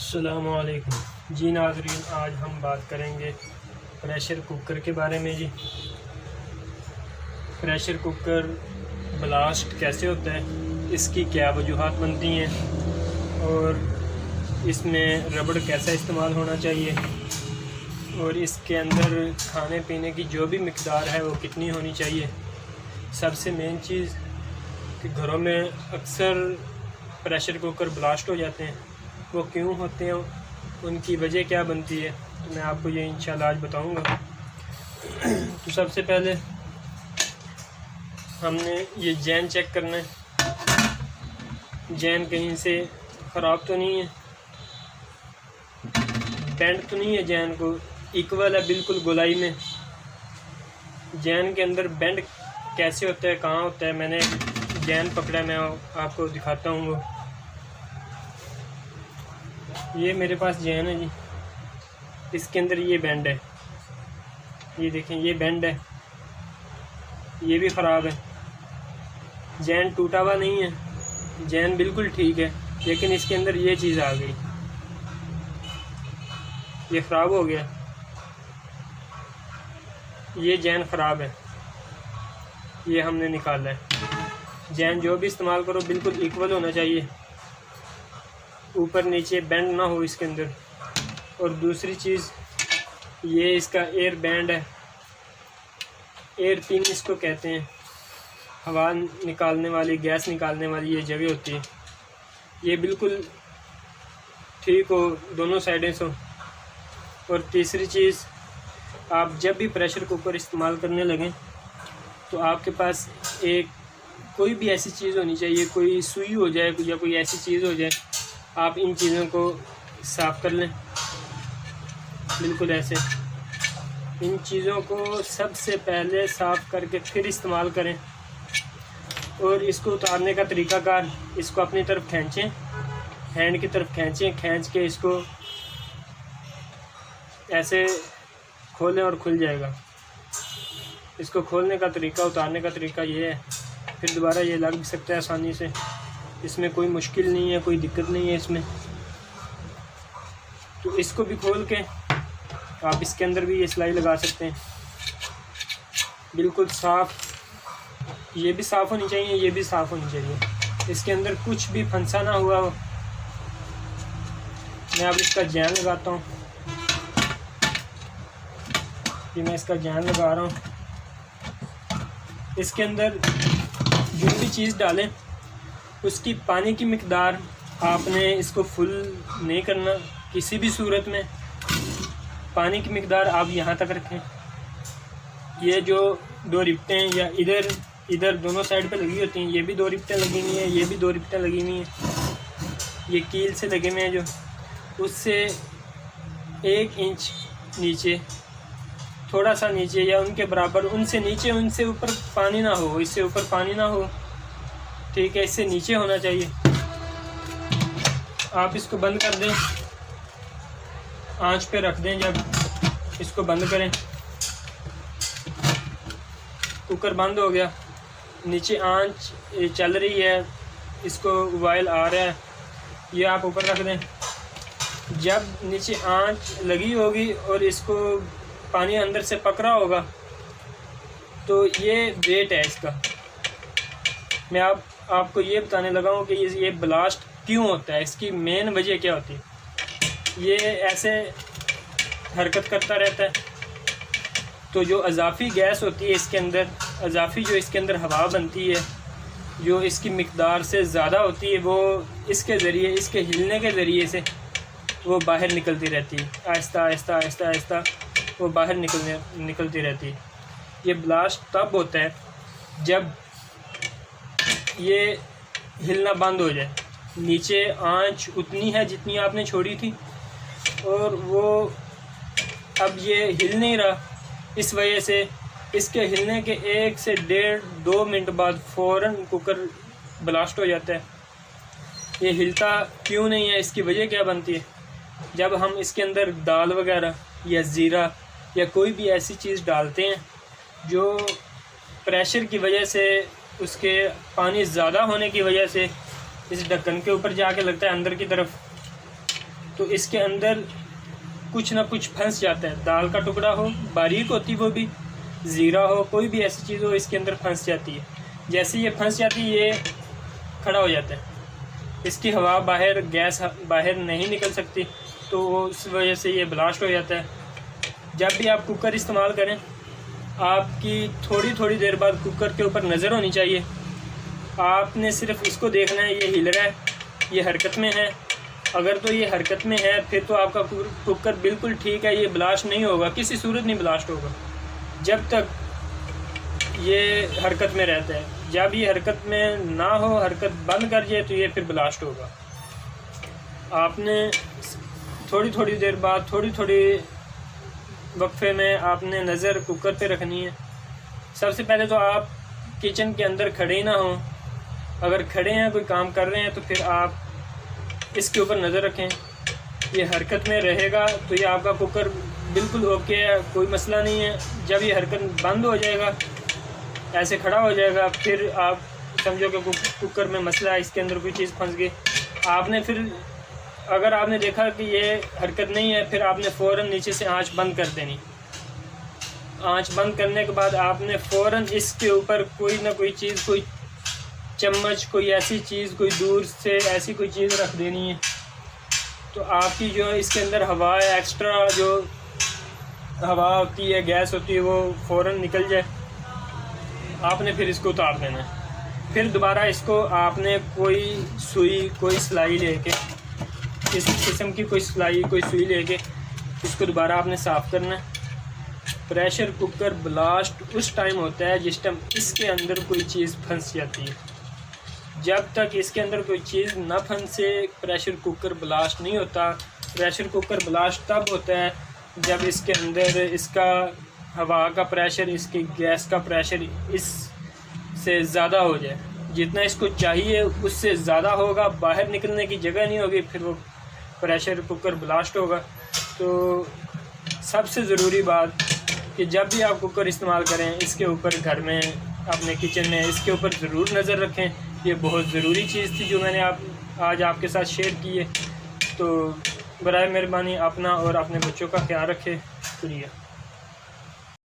अस्सलामुअलैकुम जी नाज़रीन, आज हम बात करेंगे प्रेशर कुकर के बारे में। जी, प्रेशर कुकर ब्लास्ट कैसे होता है, इसकी क्या वजूहात बनती हैं और इसमें रबड़ कैसा इस्तेमाल होना चाहिए और इसके अंदर खाने पीने की जो भी मिक़दार है वो कितनी होनी चाहिए। सबसे मेन चीज़ कि घरों में अक्सर प्रेशर कुकर ब्लास्ट हो जाते हैं, वो क्यों होते हैं, उनकी वजह क्या बनती है, तो मैं आपको ये इंशाल्लाह आज बताऊंगा। तो सबसे पहले हमने ये जैन चेक करना है। जैन कहीं से ख़राब तो नहीं है, बेंड तो नहीं है, जैन को इक्वल है बिल्कुल गोलाई में। जैन के अंदर बेंड कैसे होता है, कहाँ होता है, मैंने जैन पकड़ा, मैं आपको दिखाता हूँ। वो ये मेरे पास जैन है जी, इसके अंदर ये बेंड है, ये देखें, ये बेंड है, ये भी ख़राब है। जैन टूटा हुआ नहीं है, जैन बिल्कुल ठीक है, लेकिन इसके अंदर ये चीज़ आ गई, ये ख़राब हो गया, ये जैन ख़राब है, ये हमने निकाला है। जैन जो भी इस्तेमाल करो बिल्कुल इक्वल होना चाहिए, ऊपर नीचे बेंड ना हो इसके अंदर। और दूसरी चीज़, ये इसका एयर बैंड है, एयर पिन इसको कहते हैं, हवा निकालने वाली, गैस निकालने वाली ये जगह होती है, ये बिल्कुल ठीक हो, दोनों साइडें से हो। और तीसरी चीज़, आप जब भी प्रेशर कुकर इस्तेमाल करने लगें तो आपके पास एक कोई भी ऐसी चीज़ होनी चाहिए, कोई सुई हो जाए या कोई ऐसी चीज़ हो जाए, आप इन चीज़ों को साफ़ कर लें, बिल्कुल ऐसे। इन चीज़ों को सबसे पहले साफ़ करके फिर इस्तेमाल करें। और इसको उतारने का तरीक़ाकार, इसको अपनी तरफ खींचें, हैंड की तरफ खींचें, खींच के इसको ऐसे खोलें और खुल जाएगा। इसको खोलने का तरीका, उतारने का तरीका ये है, फिर दोबारा ये लग भी सकता है आसानी से, इसमें कोई मुश्किल नहीं है, कोई दिक्कत नहीं है इसमें। तो इसको भी खोल के आप इसके अंदर भी ये सिलाई लगा सकते हैं, बिल्कुल साफ़। ये भी साफ़ होनी चाहिए, ये भी साफ़ होनी चाहिए, इसके अंदर कुछ भी फंसा ना हुआ हो। मैं अब इसका जैन लगाता हूँ, कि मैं इसका जैन लगा रहा हूँ। इसके अंदर जो भी चीज़ डालें उसकी पानी की मिक़दार, आपने इसको फुल नहीं करना किसी भी सूरत में। पानी की मिक़दार आप यहाँ तक रखें। ये जो दो रिपटें या इधर दोनों साइड पे लगी होती हैं, ये भी दो रिपटें लगी हुई हैं, ये भी दो रिपटें लगी हुई हैं, ये कील से लगे हुए हैं जो, उससे 1 इंच नीचे, थोड़ा सा नीचे या उनके बराबर, उनसे नीचे, उनसे ऊपर पानी ना हो, इससे ऊपर पानी ना हो, ठीक है, इससे नीचे होना चाहिए। आप इसको बंद कर दें, आंच पे रख दें। जब इसको बंद करें, कुकर बंद हो गया, नीचे आंच चल रही है, इसको उबाइल आ रहा है, ये आप ऊपर रख दें। जब नीचे आंच लगी होगी और इसको पानी अंदर से पक रहा होगा, तो ये वेट है इसका। मैं आपको ये बताने लगा हूँ कि ये ब्लास्ट क्यों होता है, इसकी मेन वजह क्या होती है। ये ऐसे हरकत करता रहता है, तो जो अजाफ़ी गैस होती है इसके अंदर, अजाफ़ी जो इसके अंदर हवा बनती है, जो इसकी मिक़दार से ज़्यादा होती है, वो इसके ज़रिए, इसके हिलने के ज़रिए से वो बाहर निकलती रहती है, आहिस्ता आहिस्ता आहिस्ता आहिस्ता वो बाहर निकलती रहती है। ये ब्लास्ट तब होता है जब ये हिलना बंद हो जाए। नीचे आंच उतनी है जितनी आपने छोड़ी थी, और वो अब ये हिल नहीं रहा, इस वजह से इसके हिलने के 1 से 1.5-2 मिनट बाद फ़ौरन कुकर ब्लास्ट हो जाता है। ये हिलता क्यों नहीं है, इसकी वजह क्या बनती है। जब हम इसके अंदर दाल वगैरह या ज़ीरा या कोई भी ऐसी चीज़ डालते हैं जो प्रेशर की वजह से, उसके पानी ज़्यादा होने की वजह से इस ढक्कन के ऊपर जाके लगता है अंदर की तरफ, तो इसके अंदर कुछ ना कुछ फंस जाता है। दाल का टुकड़ा हो, बारीक होती वो भी, ज़ीरा हो, कोई भी ऐसी चीज़ हो इसके अंदर फंस जाती है। जैसे ये फंस जाती है ये खड़ा हो जाता है, इसकी हवा बाहर, गैस बाहर नहीं निकल सकती, तो उस वजह से ये ब्लास्ट हो जाता है। जब भी आप कुकर इस्तेमाल करें, आपकी थोड़ी थोड़ी देर बाद कुकर के ऊपर नज़र होनी चाहिए। आपने सिर्फ इसको देखना है ये हिल रहा है, ये हरकत में है। अगर तो ये हरकत में है फिर तो आपका कुकर बिल्कुल ठीक है, ये ब्लास्ट नहीं होगा, किसी सूरत नहीं ब्लास्ट होगा जब तक ये हरकत में रहता है। जब ये हरकत में ना हो, हरकत बंद कर जाए, तो ये फिर ब्लास्ट होगा। आपने थोड़ी थोड़ी देर बाद, थोड़ी थोड़ी वक्फे में आपने नज़र कुकर पे रखनी है। सबसे पहले तो आप किचन के अंदर खड़े ही ना हो, अगर खड़े हैं कोई काम कर रहे हैं तो फिर आप इसके ऊपर नज़र रखें। ये हरकत में रहेगा तो ये आपका कुकर बिल्कुल ओके है, कोई मसला नहीं है। जब ये हरकत बंद हो जाएगा, ऐसे खड़ा हो जाएगा, फिर आप समझो कि कुकर में मसला है, इसके अंदर कोई चीज़ फंस गई। आपने फिर अगर आपने देखा कि ये हरकत नहीं है, फिर आपने फ़ौरन नीचे से आंच बंद कर देनी। आंच बंद करने के बाद आपने फ़ौरन इसके ऊपर कोई ना कोई चीज़, कोई चम्मच, कोई ऐसी चीज़, कोई दूर से ऐसी कोई चीज़ रख देनी है, तो आपकी जो है इसके अंदर हवा है, एक्स्ट्रा जो हवा होती है, गैस होती है, वो फ़ौरन निकल जाए। आपने फिर इसको उतार देना है। फिर दोबारा इसको आपने कोई सुई, कोई सिलाई लेके, किसी किस्म की कोई सिलाई, कोई सुई लेके इसको दोबारा आपने साफ़ करना है। प्रेशर कुकर ब्लास्ट उस टाइम होता है जिस टाइम इसके अंदर कोई चीज़ फंस जाती है। जब तक इसके अंदर कोई चीज़ ना फंसे, प्रेशर कुकर ब्लास्ट नहीं होता। प्रेशर कुकर ब्लास्ट तब होता है जब इसके अंदर इसका हवा का प्रेशर, इसकी गैस का प्रेशर इससे ज़्यादा हो जाए। जितना इसको चाहिए उससे ज़्यादा होगा, बाहर निकलने की जगह नहीं होगी, फिर वो प्रेशर कुकर ब्लास्ट होगा। तो सबसे ज़रूरी बात कि जब भी आप कुकर इस्तेमाल करें, इसके ऊपर घर में, अपने किचन में, इसके ऊपर ज़रूर नज़र रखें। ये बहुत ज़रूरी चीज़ थी जो मैंने आज आपके साथ शेयर की है। तो बराए मेहरबानी अपना और अपने बच्चों का ख्याल रखें। शुक्रिया।